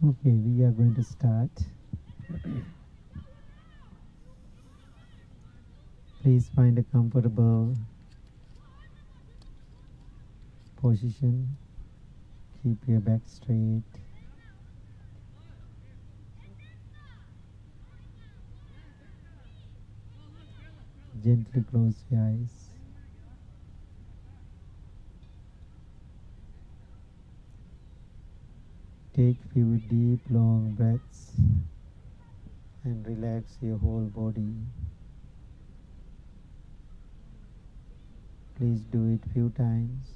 Okay, we are going to start. Please find a comfortable position. Keep your back straight. Gently close your eyes. Take few deep long breaths and relax your whole body. Please do it few times.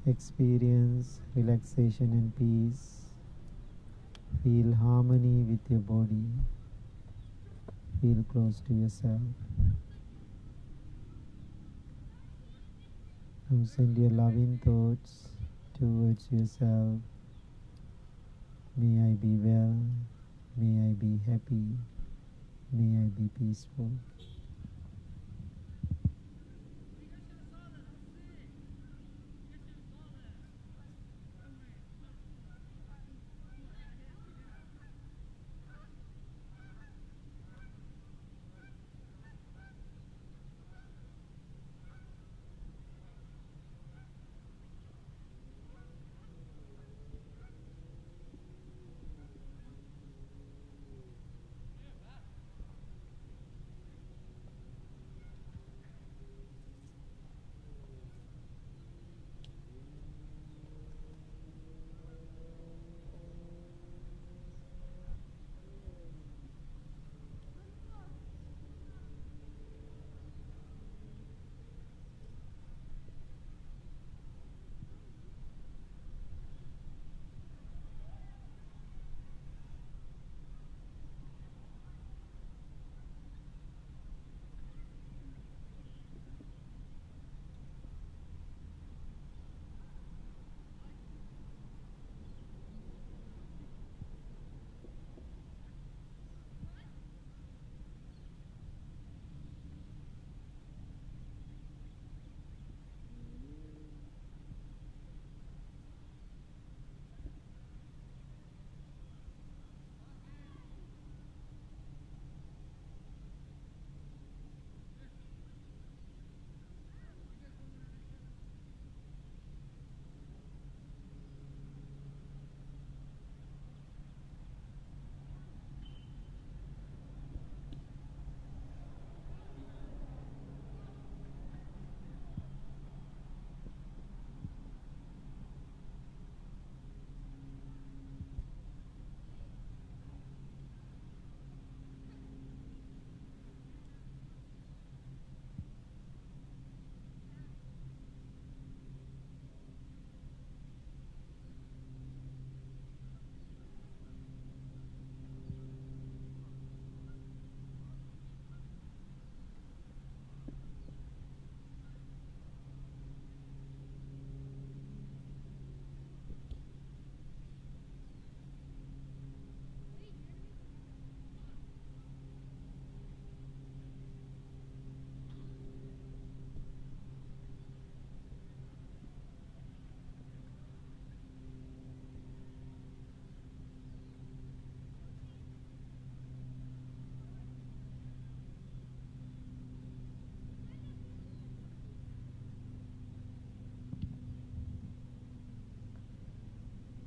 Experience relaxation and peace. Feel harmony with your body. Feel close to yourself. Now send your loving thoughts towards yourself. May I be well. May I be happy. May I be peaceful.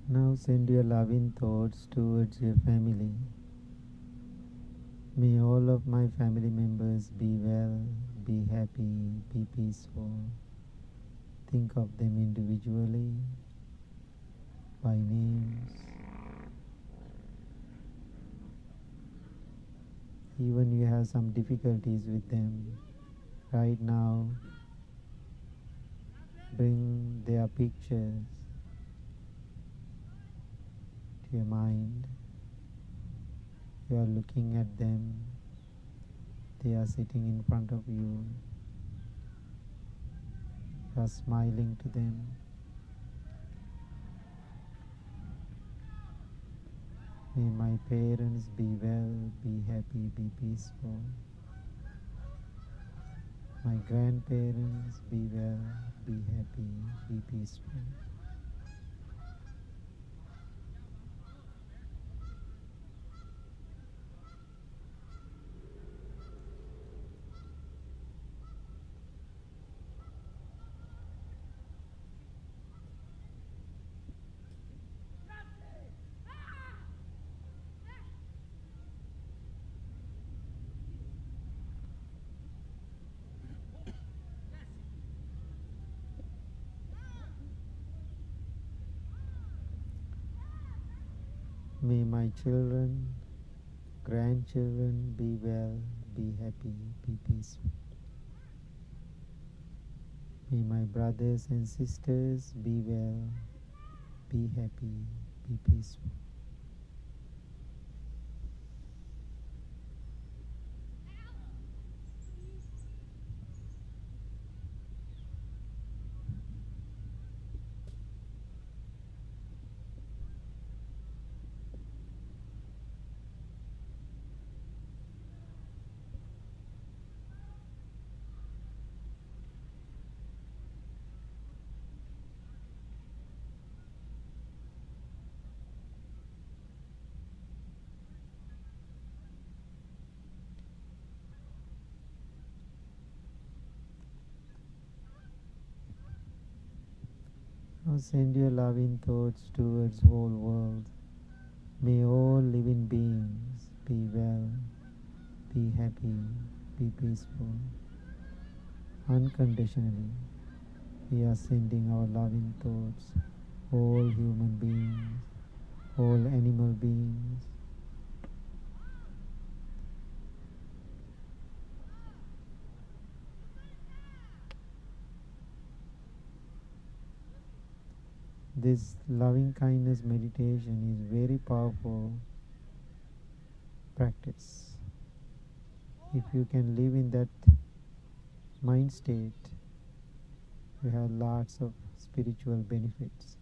Now send your loving thoughts towards your family. May all of my family members be well, be happy, be peaceful. Think of them individually, by names. Even you have some difficulties with them, right now, bring their pictures to your mind. You are looking at them, they are sitting in front of you. You are smiling to them. May my parents be well, be happy, be peaceful. My grandparents be well, be happy, be peaceful. May my children, grandchildren be well, be happy, be peaceful. May my brothers and sisters be well, be happy, be peaceful. Now send your loving thoughts towards the whole world. May all living beings be well, be happy, be peaceful. Unconditionally, we are sending our loving thoughts, all human beings, all animal beings. This loving kindness meditation is very powerful practice. If you can live in that mind state, you have lots of spiritual benefits.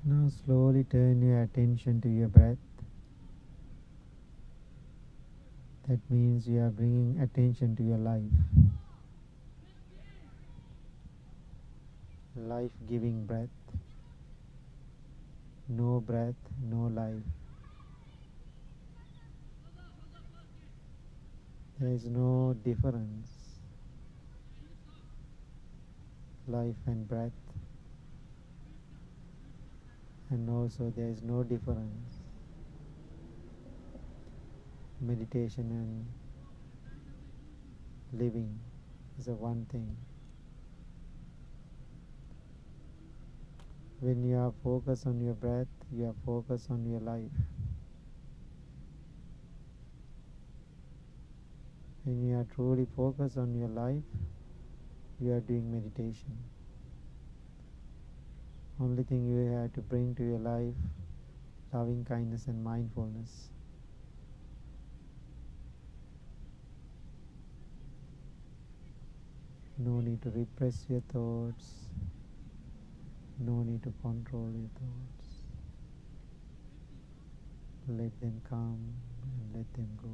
Now slowly turn your attention to your breath. That means you are bringing attention to your life. Life-giving breath. No breath, no life. There is no difference. Life and breath. And also there is no difference. Meditation and living is a one thing. When you are focused on your breath, you are focused on your life. When you are truly focused on your life, you are doing meditation. Only thing you have to bring to your life, loving kindness and mindfulness. No need to repress your thoughts. No need to control your thoughts. Let them come and let them go.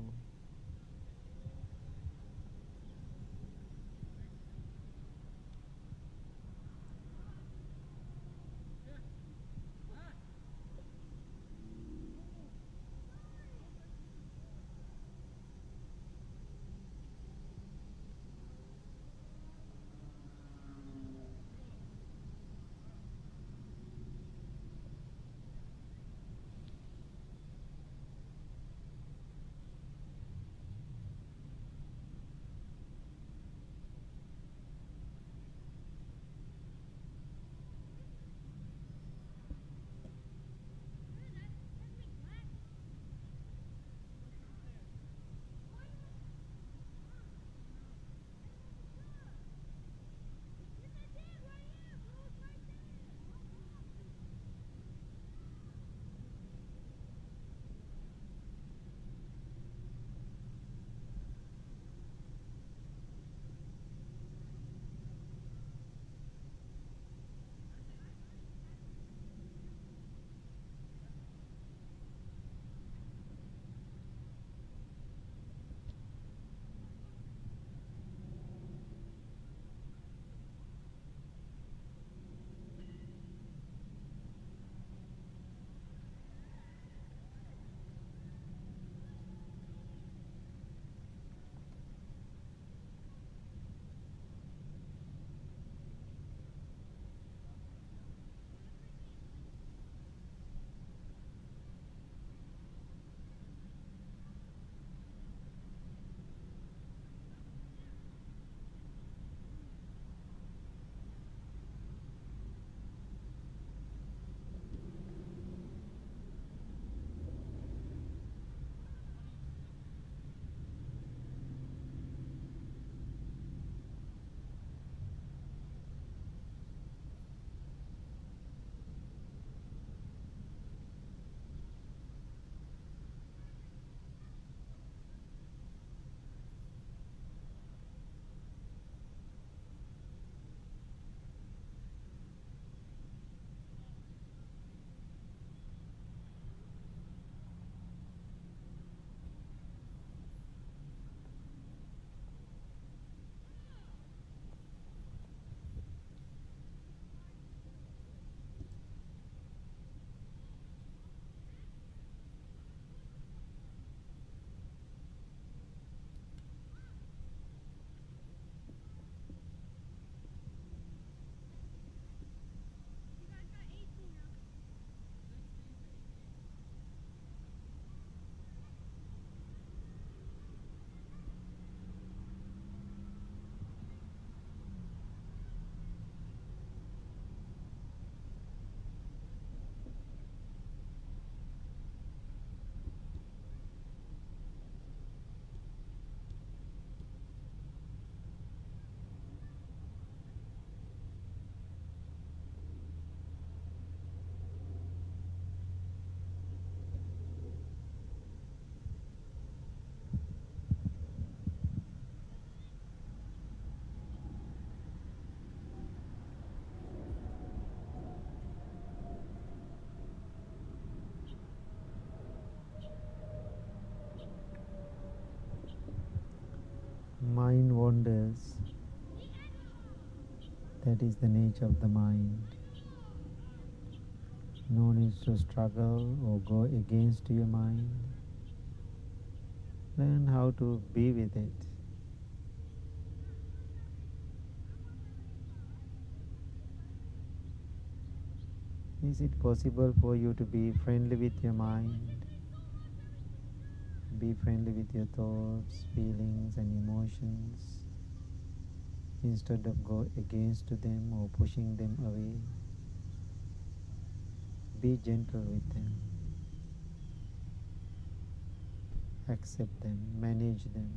wanders. That is the nature of the mind. No need to struggle or go against your mind. Learn how to be with it. Is it possible for you to be friendly with your mind? Be friendly with your thoughts, feelings, and emotions instead of go against them or pushing them away. Be gentle with them. Accept them, manage them.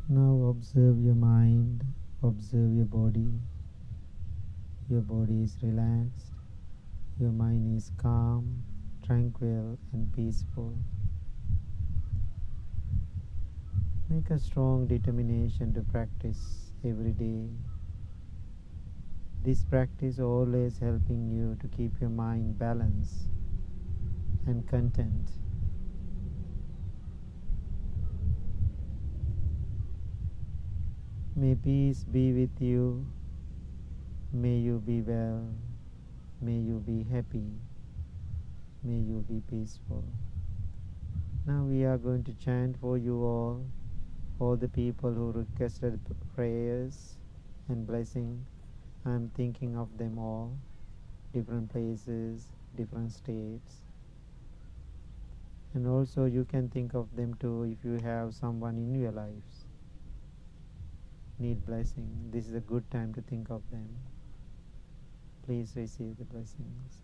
Now observe your mind, observe your body. Your body is relaxed, your mind is calm, tranquil, and peaceful. Make a strong determination to practice every day. This practice always helping you to keep your mind balanced and content. May peace be with you. May you be well. May you be happy. May you be peaceful. Now we are going to chant for you all the people who requested prayers and blessing. I am thinking of them all, different places, different states. And also you can think of them too if you have someone in your lives need blessing. This is a good time to think of them. Please receive the blessings.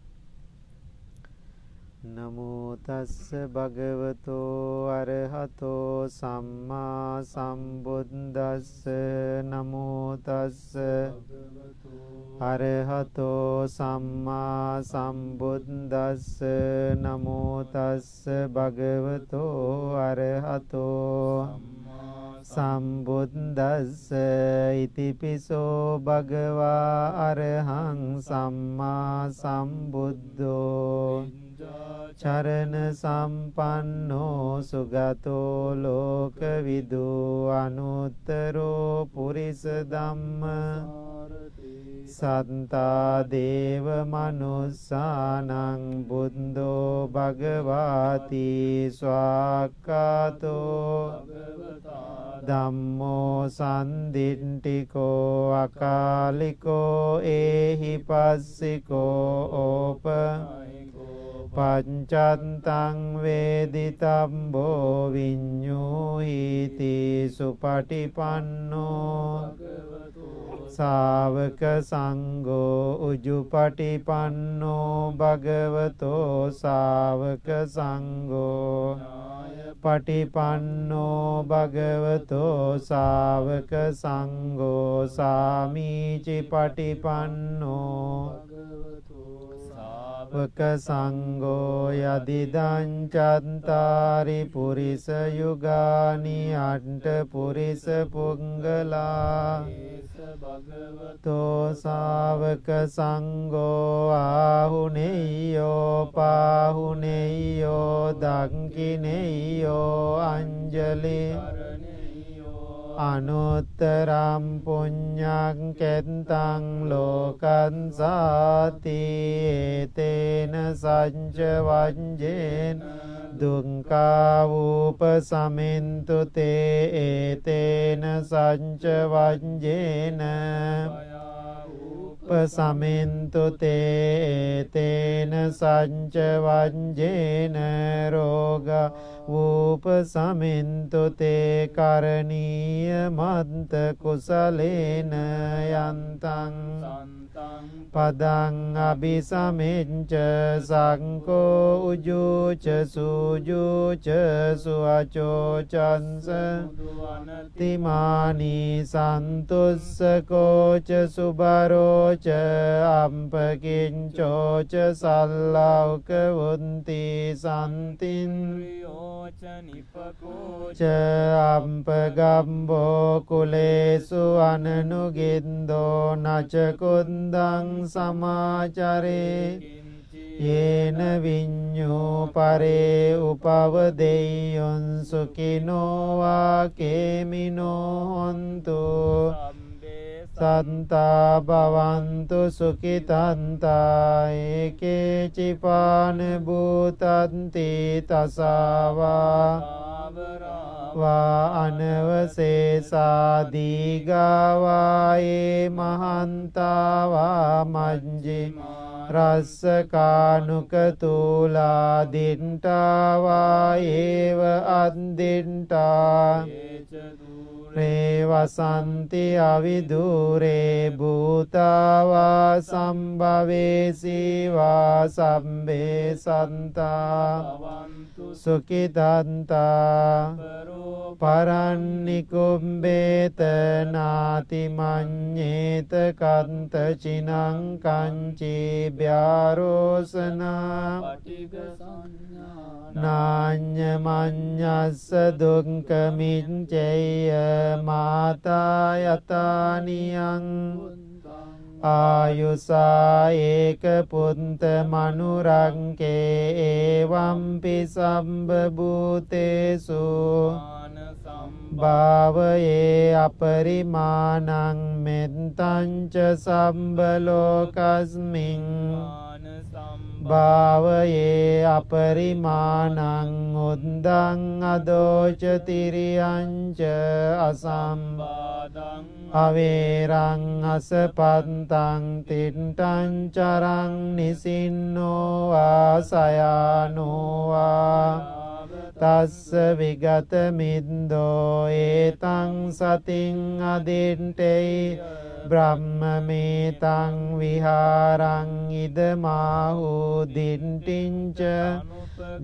Namo tassa bhagavato arahato samma sambuddhassa. Namo tassa arahato samma sambuddhassa. Namo tassa bhagavato arahato sambuddhassa. Itipiso bhagava arahang samma sambuddho. Charana sampanno sugato lokavidu anuttaro purisa dhamma. Santa deva manussanang buddho bhagavati swakato. Dhammo sandintiko akaliko ehi passiko opa. Pancantang veditambo vinyuhiti supatipanno. Savaka sangho ujupatipanno bhagavato savaka sangho. Patipanno bhagavato savaka sangho. Samici patipanno savaka sangho. Yadidan chantari purisa yugani anta purisa punggala. To savaka sangho ahuneyo pahuneyo dakkineyo anjali. Anuttaram punyang kentang lokan sati. Etena sanca vanjen dukkha upasamintu te. Etena sanca vanjena upasamintu te. Etena sanca vanjena roga upasamintu te. Karaniya manta kusalena yantang padang abhisaminca. Sangko ujuca sujuca suaco cansa. Timani santussa koca subaroca. Ampakincoca sallauka vunti santin. Ca ampagambo kulesu ananugindo. Naca kundang samacare. Yena vinyo pare upavadeyun sukino va kemino hontu. Santa bhavantu sukhitanta. Eke cipane bhutanti tasava. Va anavasesa digava e mahanta va manji. Rasa kanukatula dinta va eva andinta. Revasanti avidure bhuta va sambhavesi va sambe santa. Sukhitanta parannikumbeta nati manyeta kanta cinang kanci vyarosana. Nanya manyasa dukkamincaya mata yataniyang. Ayusa eka punta manurangke evampi sambha bhutesu. භාවයේ අපරිමාණං මෙත්තං ච සම්බ ලෝකස්මින් භාවයේ අපරිමාණං උද්දං අදෝච තිරියං ච අසම්බාධං අවේරං අසපත්තං තිට්ඨං චරං නිසින්නෝ වාසයානෝ වා තස්ස විගත මිද්දෝ ඒතං සතින් අදින්ටේ බ්‍රහ්මමේතං විහාරං ඉදමාහු දින්ටිංච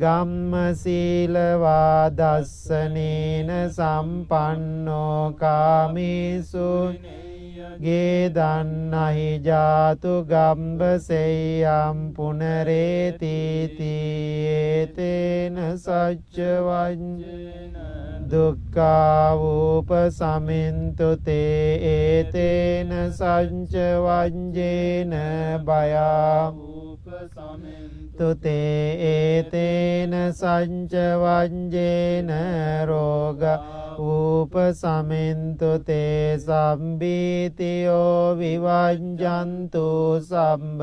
ගම්ම සීලවා දස්සනේන සම්පන්නෝ කාමේසු ගේදන්නහි ජාතු ගම්බසෙය්‍යම් පුනරේතිති ඒතේන සච්චවංජන දුක්ඛාවූප සමින්තු තේ ඒතේන සංචවංජේන භයාවූප සමින්තු තේ ඒතේන සංචවංජේන රෝග උපසමින්තු තේ සම්බීතියෝ විවංජන්තු සම්බ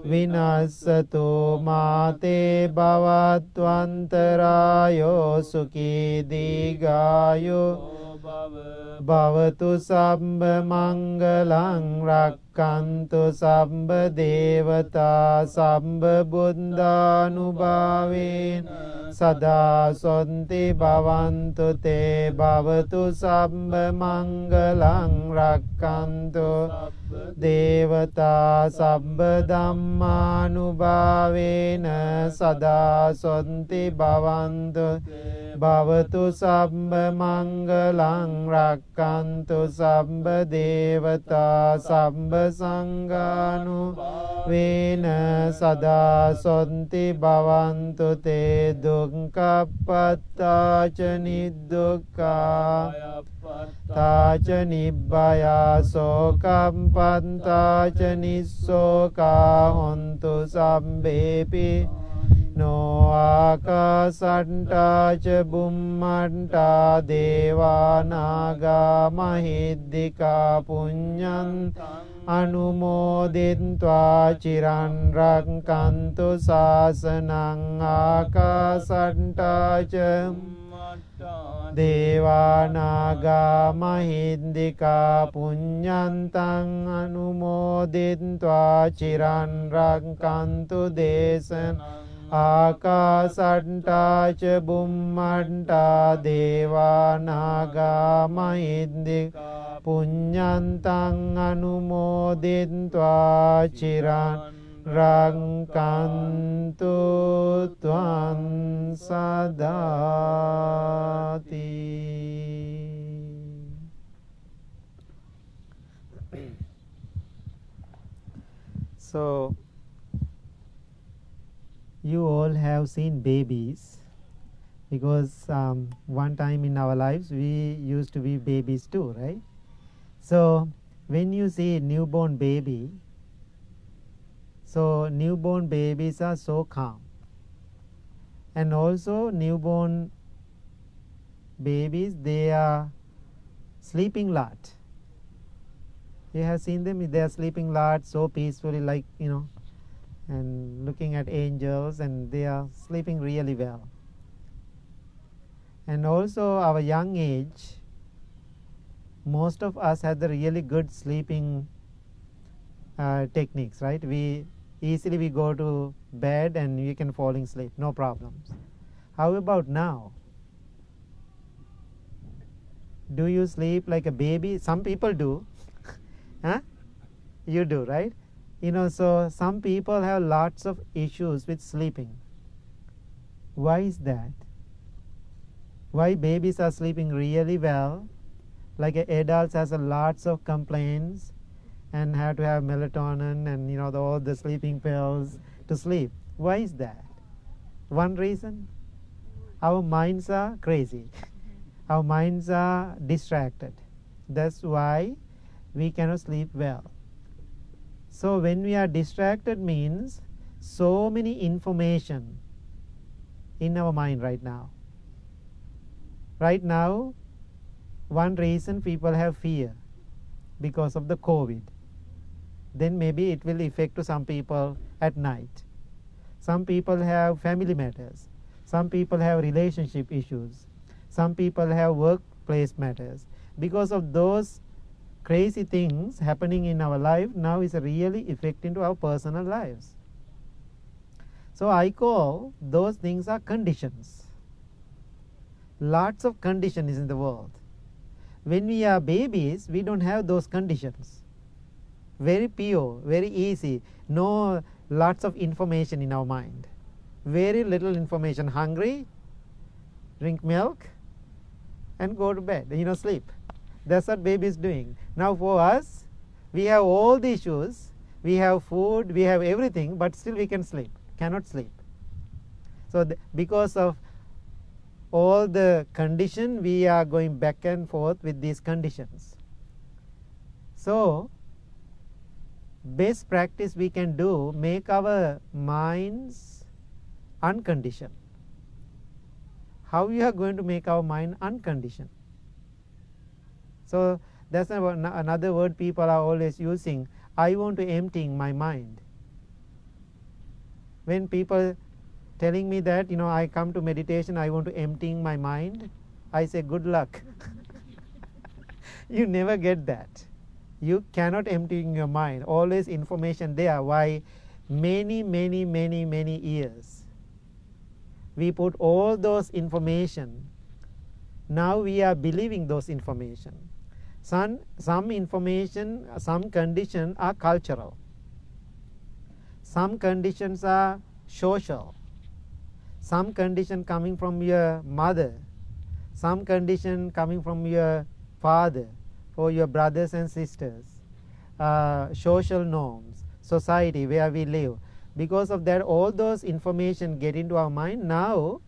විනස්සතු මාතේ භවත්වන්තරායෝ සුඛී දීඝායෝ භවතු සම්බ මංගලං රක්칸තු සම්බ දේවතා සම්බ බුද්ධානුභාවේන සදා සොන්ති භවන්තු තේ භවතු සම්බ මංගලං රක්칸තු දේවතා සම්බ ධම්මානුභාවේන සදා සොන්ති භවන්තු භවතු සම්බ මංගලං රක්칸තු සම්බ දේවතා සම්බ සංඝානුභාවේන සදා සොන්ති භවන්තු තේ දුක්ඛප්පත්තාච නිදුක්ඛා තාච නිබ්බයා සෝකම්පන්තාච නිස්සෝකා හොන්තු සම්බේපි නෝ ආකාසට්ටාච බුම්මට්ටා දේවානාගා මහිද්దికා පුඤ්ඤං අනුමෝදිත්වා චිරන් රක්칸තු ශාසනං ආකාසට්ටාච දේවානාගා මහිද්దికා පුඤ්ඤන්තං අනුමෝදිත්වා චිරන් රක්칸තු දේශනං ආකාසට්ටාච බුම්මට්ටා දේවානාගා මහිද්దికා පුඤ්ඤන්තං අනුමෝදිත්වා චිරන් රක්칸තු ත්වං සදාති. So you all have seen babies because one time in our lives we used to be babies too, right? So when you see newborn baby, so newborn babies are so calm, and also newborn babies, they are sleeping lot. You have seen them, they are sleeping lot so peacefully, like, you know, and looking at angels, and they are sleeping really well. And also our young age, most of us have the really good sleeping techniques, right? We go to bed and we can fall in sleep, no problems. How about now? Do you sleep like a baby? Some people do. Huh? You do, right? You know, so some people have lots of issues with sleeping. Why is that? Why babies are sleeping really well, like adults has lots of complaints and have to have melatonin and, you know, all the sleeping pills to sleep. Why is that? One reason, our minds are crazy. Our minds are distracted. That's why we cannot sleep well. So when we are distracted means so many information in our mind right now. Right now, one reason people have fear because of the COVID. Then maybe it will affect to some people at night. Some people have family matters. Some people have relationship issues. Some people have workplace matters. Because of those crazy things happening in our life, now is really affecting to our personal lives. So I call those things are conditions. Lots of conditions in the world. When we are babies, we don't have those conditions. Very pure, very easy. No lots of information in our mind. Very little information. Hungry, drink milk, and go to bed. Sleep. That's what baby is doing. Now for us, we have all the issues. We have food, we have everything, but still we can sleep. Cannot sleep. So because of all the condition, we are going back and forth with these conditions. So best practice we can do, make our minds unconditioned. How we are going to make our mind unconditioned? So that's another word people are always using. I want to empty my mind. When people telling me that, I come to meditation, I want to empty my mind, I say good luck. You never get that. You cannot empty your mind. Always information there. Why? Many years. We put all those information. Now we are believing those information. Some information, some conditions are cultural. Some conditions are social. Some condition coming from your mother. Some condition coming from your father or your brothers and sisters. Social norms, society where we live. Because of that, all those information get into our mind. Now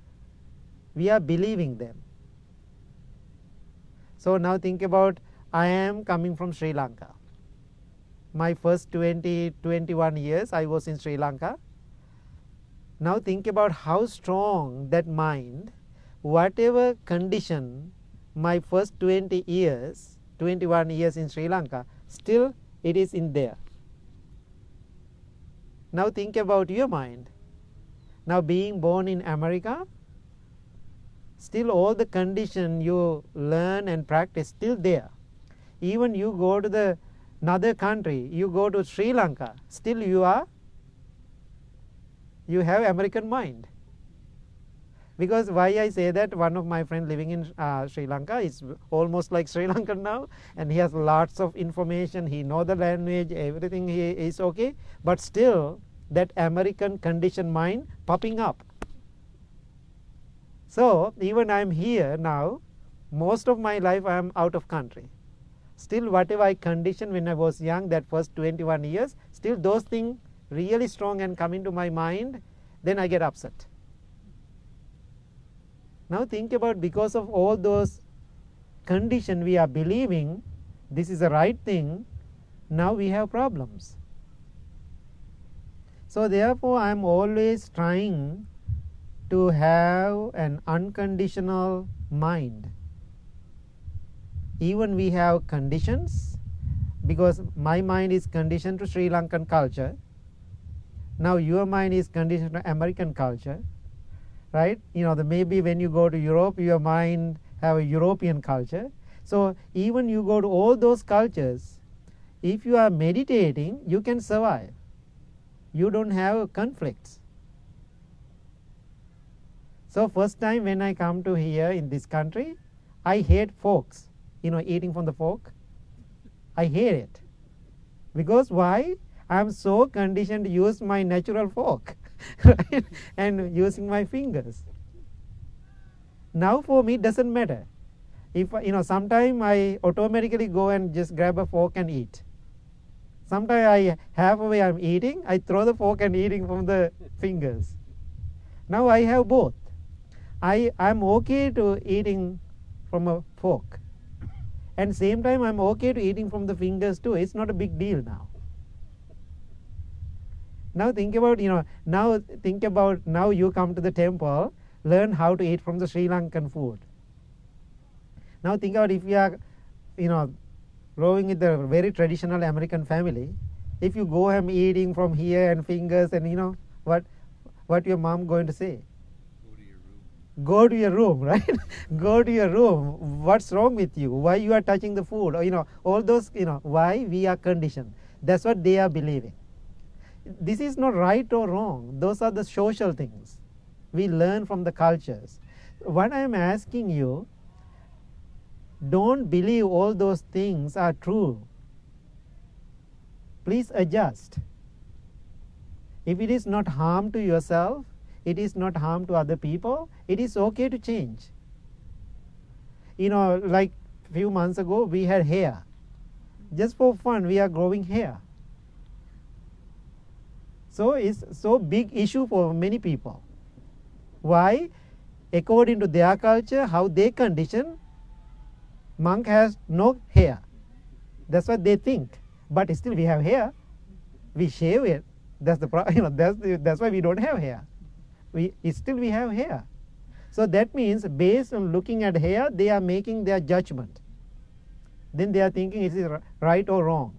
we are believing them. So now think about, I am coming from Sri Lanka. My first 21 years I was in Sri Lanka. Now think about how strong that mind, whatever condition my first 21 years in Sri Lanka, still it is in there. Now think about your mind. Now being born in America, still all the condition you learn and practice still there. Even you go to another country, you go to Sri Lanka, still you have American mind. Because why I say that, one of my friends living in Sri Lanka is almost like Sri Lankan now, and he has lots of information, he knows the language, everything he is okay, but still that American conditioned mind popping up. So even I am here now, most of my life I am out of country. Still whatever I conditioned when I was young, that first 21 years, still those things really strong and come into my mind, then I get upset. Now think about, because of all those conditions we are believing this is the right thing, now we have problems. So therefore I am always trying to have an unconditional mind. Even we have conditions, because my mind is conditioned to Sri Lankan culture. Now your mind is conditioned to American culture, right? Maybe when you go to Europe, your mind have a European culture. So even you go to all those cultures, if you are meditating, you can survive. You don't have conflicts. So first time when I come to here in this country, I hate forks. Eating from the fork. I hate it. Because why? I am so conditioned to use my natural fork, right? And using my fingers. Now for me it doesn't matter. If sometimes I automatically go and just grab a fork and eat. Sometimes I halfway I'm eating, I throw the fork and eating from the fingers. Now I have both. I'm okay to eating from a fork. And same time I'm okay to eating from the fingers too. It's not a big deal now. Now think about, now you come to the temple, learn how to eat from the Sri Lankan food. Now think about if you are, growing in the very traditional American family, if you go home eating from here and fingers and what your mom going to say? Go to your room, right? Go to your room. What's wrong with you? Why you are touching the food? Or, all those, why we are conditioned. That's what they are believing. This is not right or wrong. Those are the social things we learn from the cultures. What I am asking you, don't believe all those things are true. Please adjust. If it is not harm to yourself, it is not harm to other people, it is okay to change. Like few months ago we had hair. Just for fun we are growing hair. So it's so big issue for many people. Why? According to their culture, how they condition, monk has no hair. That's what they think. But still we have hair. We shave it. That's the that's why we don't have hair. We have hair. So that means based on looking at hair, they are making their judgment. Then they are thinking is it right or wrong.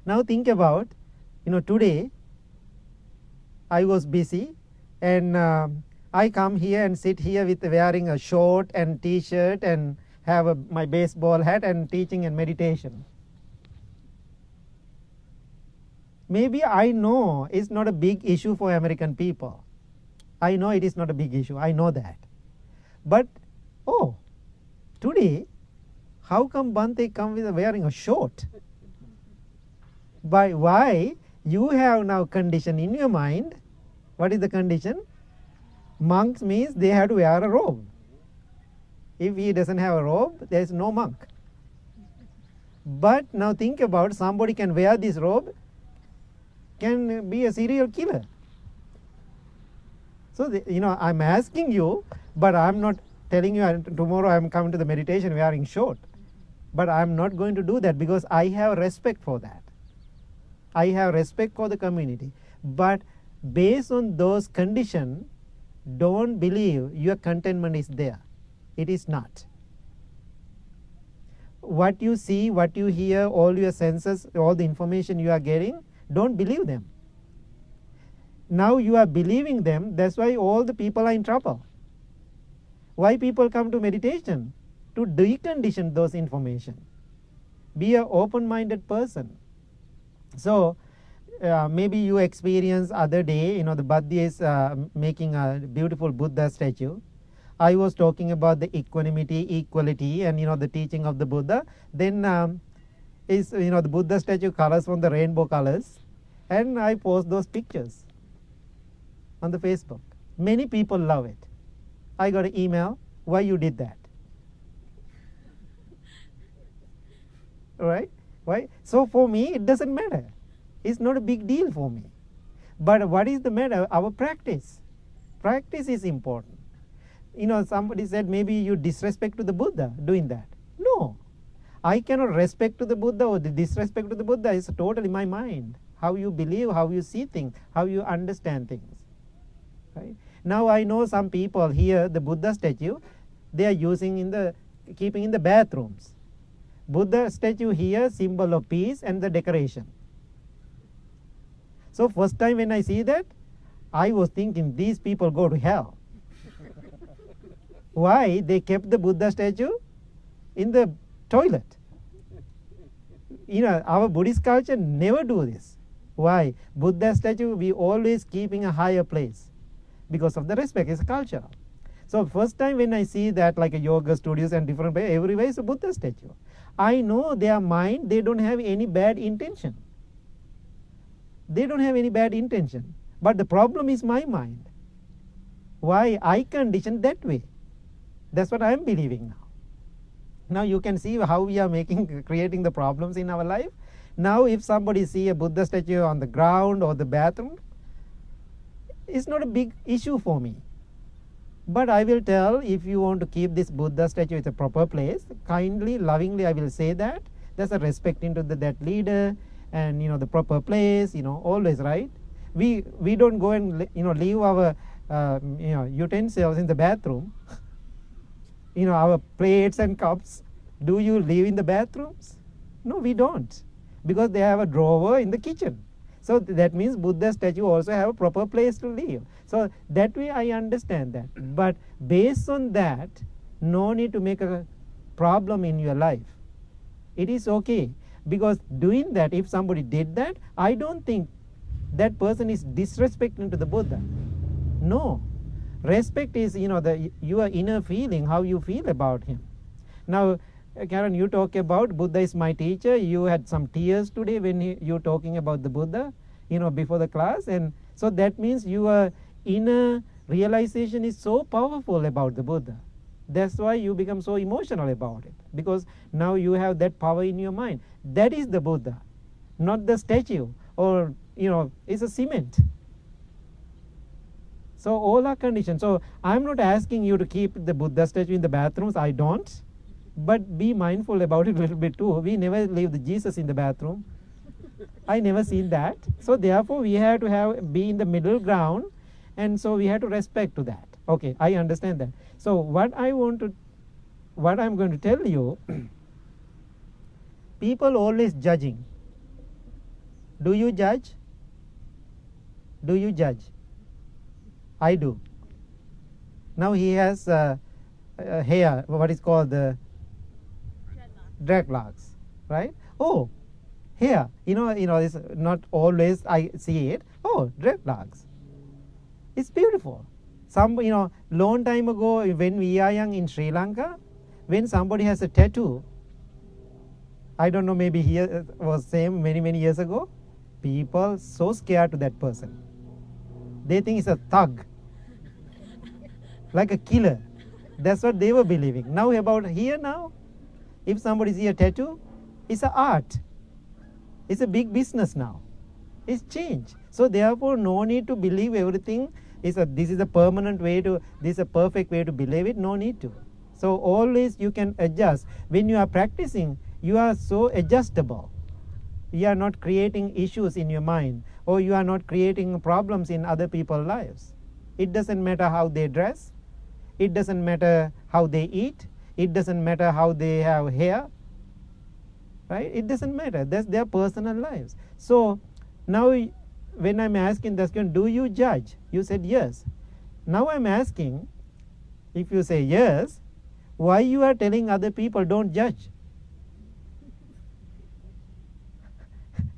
Now think about, today I was busy and I come here and sit here with wearing a short and t-shirt and have my baseball hat and teaching and meditation. Maybe I know it's not a big issue for American people. I know it is not a big issue. I know that. But, today, how come Bhante come with wearing a short? By why? You have now condition in your mind. What is the condition? Monks means they have to wear a robe. If he doesn't have a robe, there is no monk. But now think about somebody can wear this robe, can be a serial killer. So, I'm asking you, but I'm not telling you tomorrow I'm coming to the meditation wearing short. But I'm not going to do that because I have respect for that. I have respect for the community. But based on those conditions, don't believe your contentment is there. It is not. What you see, what you hear, all your senses, all the information you are getting, don't believe them. Now you are believing them, that's why all the people are in trouble. Why people come to meditation? To decondition those information. Be an open-minded person. So maybe you experience other day, the Buddha is making a beautiful Buddha statue. I was talking about the equanimity, equality and the teaching of the Buddha. Then the Buddha statue colors from the rainbow colors, and I post those pictures on the Facebook. Many people love it. I got an email, why you did that? Right? Why? So for me it doesn't matter. It's not a big deal for me. But what is the matter? Our practice. Practice is important. Somebody said maybe you disrespect to the Buddha doing that. No. I cannot respect to the Buddha or the disrespect to the Buddha. It's totally my mind. How you believe, how you see things, how you understand things. Right? Now I know some people here, the Buddha statue, they are keeping in the bathrooms. Buddha statue here, symbol of peace and the decoration. So first time when I see that, I was thinking these people go to hell. Why? They kept the Buddha statue in the toilet. Our Buddhist culture never do this. Why? Buddha statue we always keep in a higher place because of the respect. It's cultural. So first time when I see that like a yoga studios and different everywhere is a Buddha statue, I know their mind, they don't have any bad intention. They don't have any bad intention. But the problem is my mind. Why? I conditioned that way. That's what I am believing now. Now you can see how we are creating the problems in our life. Now if somebody see a Buddha statue on the ground or the bathroom, it's not a big issue for me. But I will tell, if you want to keep this Buddha statue at a proper place, kindly, lovingly I will say that. There's a respect into that leader and the proper place, always, right? We don't go and leave our utensils in the bathroom. our plates and cups, do you leave in the bathrooms? No, we don't, because they have a drawer in the kitchen. So that means Buddha statue also have a proper place to live. So that way I understand that. But based on that, no need to make a problem in your life. It is okay, because doing that, if somebody did that, I don't think that person is disrespecting to the Buddha. No. Respect is, your inner feeling, how you feel about him. Now, Karen, you talk about Buddha is my teacher. You had some tears today when you talking about the Buddha, before the class. And so that means your inner realization is so powerful about the Buddha. That's why you become so emotional about it, because now you have that power in your mind. That is the Buddha, not the statue, or, it's a cement. So all are conditioned. So I'm not asking you to keep the Buddha statue in the bathrooms. I don't. But be mindful about it a little bit too. We never leave the Jesus in the bathroom. I never seen that. So therefore we have to be in the middle ground, and so we have to respect to that. Okay, I understand that. So what I'm going to tell you, people always judging. Do you judge? Do you judge? I do. Now he has hair, what is called the dreadlocks, right? Oh, hair. It's not always I see it. Oh, dreadlocks. It's beautiful. Long time ago when we are young in Sri Lanka, when somebody has a tattoo, I don't know, maybe here was same many years ago, people so scared to that person. They think it's a thug, like a killer. That's what they were believing. Now about here now, if somebody sees a tattoo, it's an art. It's a big business now. It's changed. So therefore, no need to believe everything. This is a permanent way to, this is a perfect way to believe it. No need to. So always you can adjust. When you are practicing, you are so adjustable. You are not creating issues in your mind, or you are not creating problems in other people's lives. It doesn't matter how they dress. It doesn't matter how they eat. It doesn't matter how they have hair. Right? It doesn't matter. That's their personal lives. So now when I'm asking this question, do you judge? You said yes. Now I'm asking, if you say yes, why you are telling other people don't judge?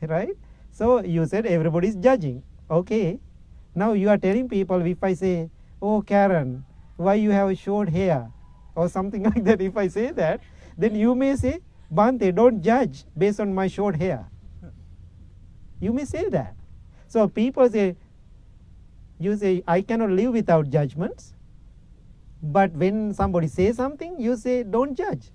Right? So you said everybody is judging. Okay. Now you are telling people, if I say, oh Karen, why you have short hair, or something like that, if I say that, then you may say, Bhante, don't judge based on my short hair. You may say that. So people say, you say, I cannot live without judgments. But when somebody says something, you say, don't judge.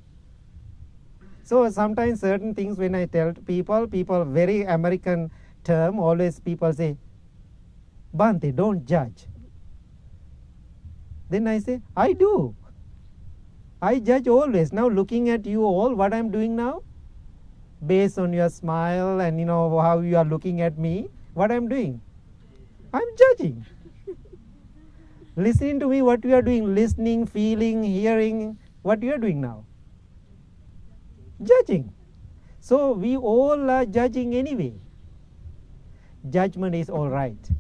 So sometimes certain things when I tell people, very American term, always people say, Bhante, don't judge. Then I say, I do. I judge always. Now looking at you all, what I'm doing now, based on your smile and how you are looking at me, what I'm doing? I'm judging. Listening to me, what you are doing, listening, feeling, hearing, what you are doing now? Judging. So we all are judging anyway. Judgment is all right.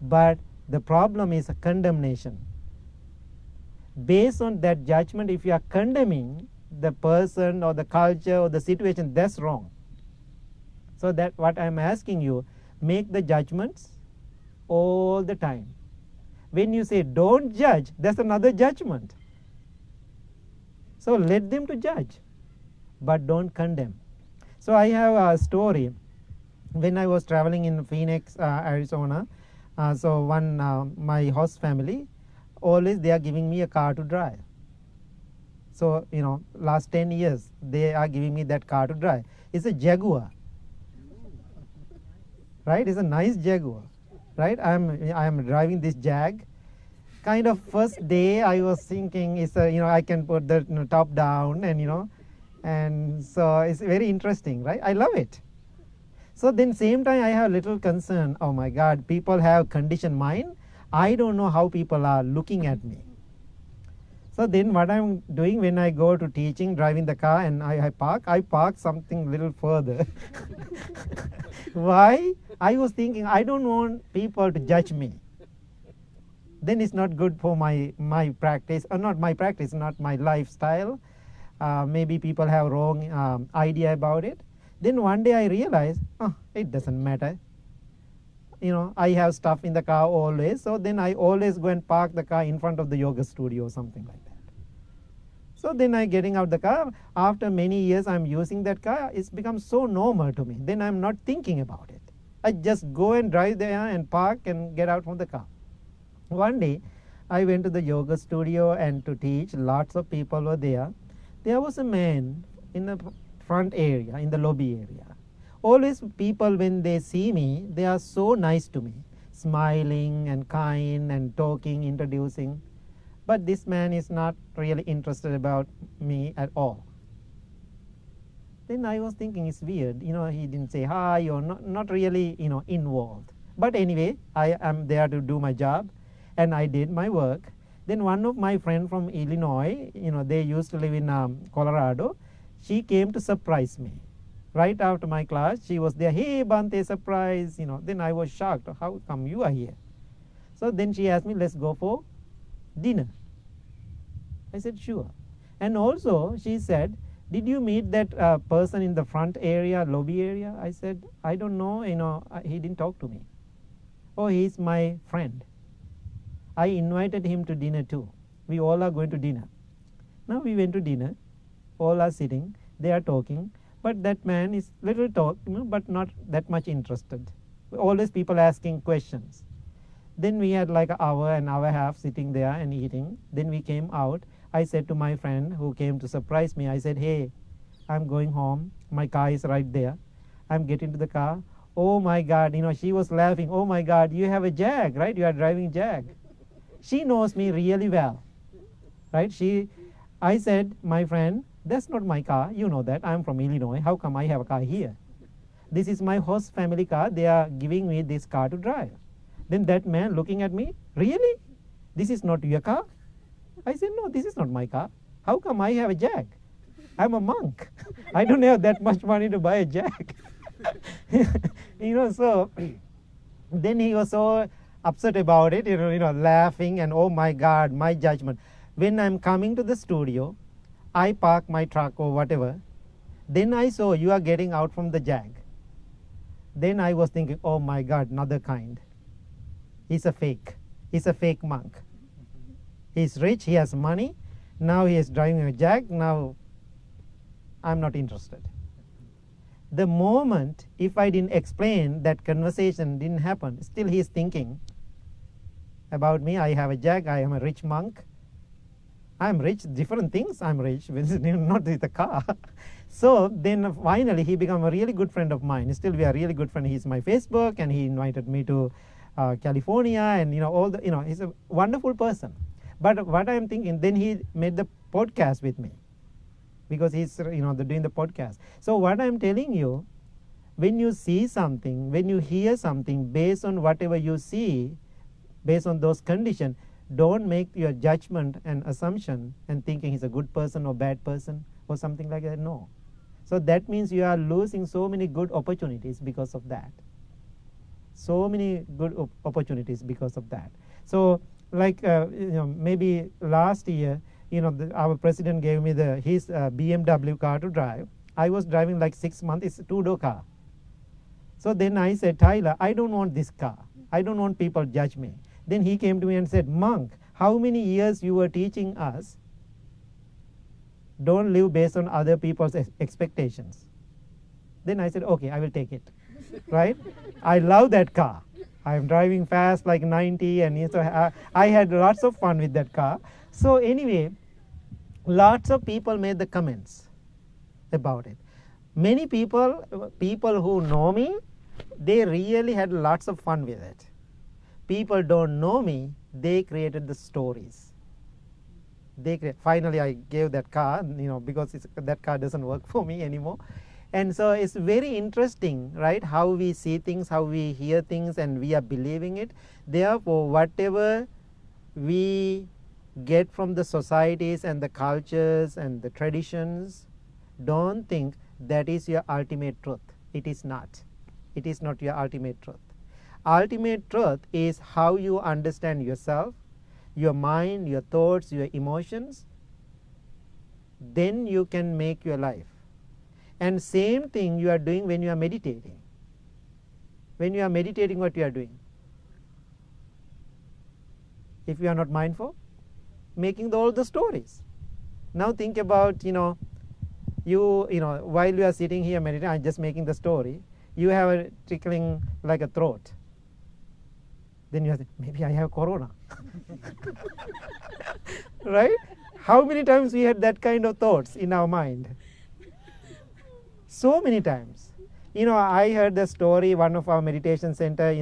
But the problem is a condemnation. Based on that judgment, if you are condemning the person or the culture or the situation, that's wrong. So that what I'm asking you, make the judgments all the time. When you say don't judge, that's another judgment. So let them to judge, but don't condemn. So I have a story. When I was traveling in Phoenix, Arizona, so my host family, always they are giving me a car to drive. So last 10 years they are giving me that car to drive. It's a Jaguar, right? It's a nice Jaguar, right? I am driving this Jag. Kind of first day I was thinking, it's I can put the top down, and so it's very interesting, right? I love it. So then same time I have little concern. Oh my God, people have conditioned mind. I don't know how people are looking at me. So then what I'm doing when I go to teaching, driving the car and I park something little further. Why? I was thinking I don't want people to judge me. Then it's not good for my practice, or not my practice, not my lifestyle. Maybe people have wrong idea about it. Then one day I realized, oh, it doesn't matter. I have stuff in the car always, so then I always go and park the car in front of the yoga studio or something like that. So then I getting out the car. After many years I'm using that car, it's become so normal to me. Then I'm not thinking about it. I just go and drive there and park and get out from the car. One day I went to the yoga studio and to teach. Lots of people were there. There was a man in the front area, in the lobby area. Always people, when they see me, they are so nice to me, smiling and kind and talking, introducing. But this man is not really interested about me at all. Then I was thinking it's weird. He didn't say hi or not really, involved. But anyway, I am there to do my job and I did my work. Then one of my friends from Illinois, they used to live in Colorado, she came to surprise me. Right after my class, she was there. Hey, Bhante, surprise. Then I was shocked. How come you are here? So then she asked me, let's go for dinner. I said, sure. And also she said, did you meet that person in the front area, lobby area? I said, I don't know. He didn't talk to me. Oh, he's my friend. I invited him to dinner too. We all are going to dinner. Now we went to dinner. All are sitting. They are talking. But that man is little talk, but not that much interested. Always people asking questions. Then we had like an hour and a half sitting there and eating. Then we came out. I said to my friend who came to surprise me, I said, hey, I'm going home. My car is right there. I'm getting to the car. Oh my God, she was laughing. Oh my God, you have a Jag, right? You are driving Jag. She knows me really well, right? I said, my friend, that's not my car. You know that. I'm from Illinois. How come I have a car here? This is my host family car. They are giving me this car to drive. Then that man looking at me, really? This is not your car? I said, no, this is not my car. How come I have a Jag? I'm a monk. I don't have that much money to buy a Jag. So then he was so upset about it, laughing and oh my God, my judgment. When I'm coming to the studio, I park my truck or whatever. Then I saw you are getting out from the Jag. Then I was thinking, oh my God, another kind. He's a fake. He's a fake monk. He's rich, he has money. Now he is driving a Jag. Now I'm not interested. The moment, if I didn't explain, that conversation didn't happen, still he is thinking about me. I have a Jag, I am a rich monk. I'm rich, different things I'm rich, not with the car. So then finally he became a really good friend of mine. Still we are really good friends. He's my Facebook and he invited me to California and he's a wonderful person. But what I'm thinking, then he made the podcast with me because he's doing the podcast. So what I'm telling you, when you see something, when you hear something, based on whatever you see, based on those conditions, don't make your judgment and assumption and thinking he's a good person or bad person or something like that. No. So that means you are losing so many good opportunities because of that. So many good opportunities because of that. So like maybe last year, our president gave me his BMW car to drive. I was driving like 6 months. It's a two-door car. So then I said, Tyler, I don't want this car. I don't want people judge me. Then he came to me and said, Monk, how many years you were teaching us? Don't live based on other people's expectations. Then I said, okay, I will take it. Right? I love that car. I'm driving fast like 90 and so I had lots of fun with that car. So anyway, lots of people made the comments about it. Many people who know me, they really had lots of fun with it. People don't know me, they created the stories. Finally I gave that car, because that car doesn't work for me anymore. And so it's very interesting, right, how we see things, how we hear things, and we are believing it. Therefore, whatever we get from the societies and the cultures and the traditions, don't think that is your ultimate truth. It is not. It is not your ultimate truth. Ultimate truth is how you understand yourself, your mind, your thoughts, your emotions. Then you can make your life. And same thing you are doing when you are meditating. When you are meditating, what you are doing? If you are not mindful, making all the stories. Now think about, you while you are sitting here meditating, I'm just making the story, you have a tickling like a throat. Then you are thinking, maybe I have corona. Right? How many times we had that kind of thoughts in our mind? So many times. I heard the story, one of our meditation center,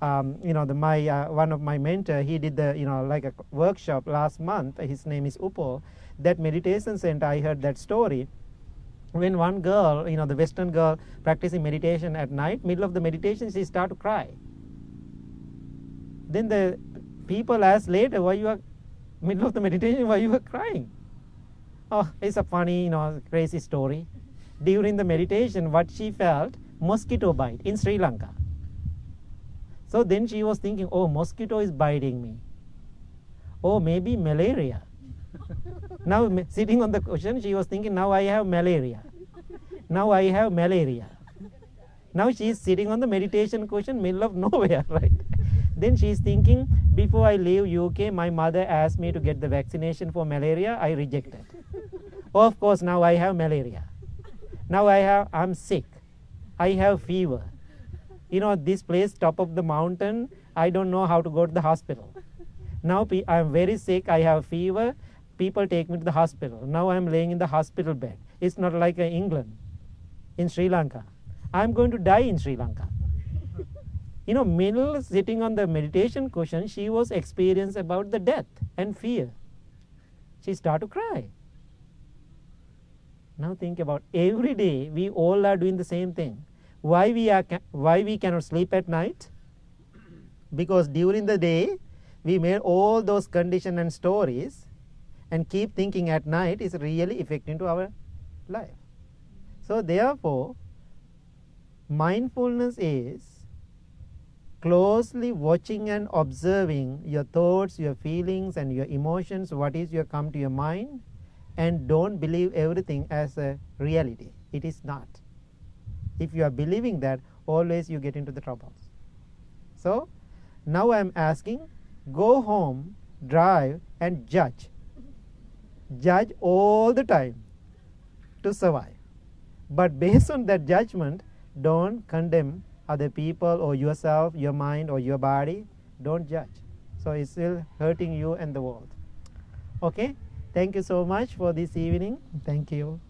one of my mentor, he did the, like a workshop last month. His name is Upo. That meditation center, I heard that story. When one girl, the Western girl practicing meditation at night, middle of the meditation, she started to cry. Then the people asked later, why you are, middle of the meditation, why you were crying? Oh, it's a funny, crazy story. During the meditation, what she felt, mosquito bite in Sri Lanka. So then she was thinking, oh, mosquito is biting me. Oh, maybe malaria. Now sitting on the cushion, she was thinking, now I have malaria. Now I have malaria. Now she is sitting on the meditation cushion, middle of nowhere, right? Then she is thinking, before I leave UK, my mother asked me to get the vaccination for malaria. I rejected. Of course, now I have malaria. Now I'm sick. I have fever. This place, top of the mountain, I don't know how to go to the hospital. Now I'm very sick. I have fever. People take me to the hospital. Now I'm laying in the hospital bed. It's not like England, in Sri Lanka. I'm going to die in Sri Lanka. Middle sitting on the meditation cushion, she was experiencing about the death and fear. She started to cry. Now think about, every day we all are doing the same thing. Why we cannot sleep at night? Because during the day we made all those conditions and stories, and keep thinking at night is really affecting to our life. So therefore, mindfulness is closely watching and observing your thoughts, your feelings, and your emotions, what is your come to your mind, and don't believe everything as a reality. It is not. If you are believing that, always you get into the troubles. So now I am asking, go home, drive, and judge. Judge all the time to survive. But based on that judgment, don't condemn other people or yourself, your mind or your body. Don't judge. So it's still hurting you and the world. Okay? Thank you so much for this evening. Thank you.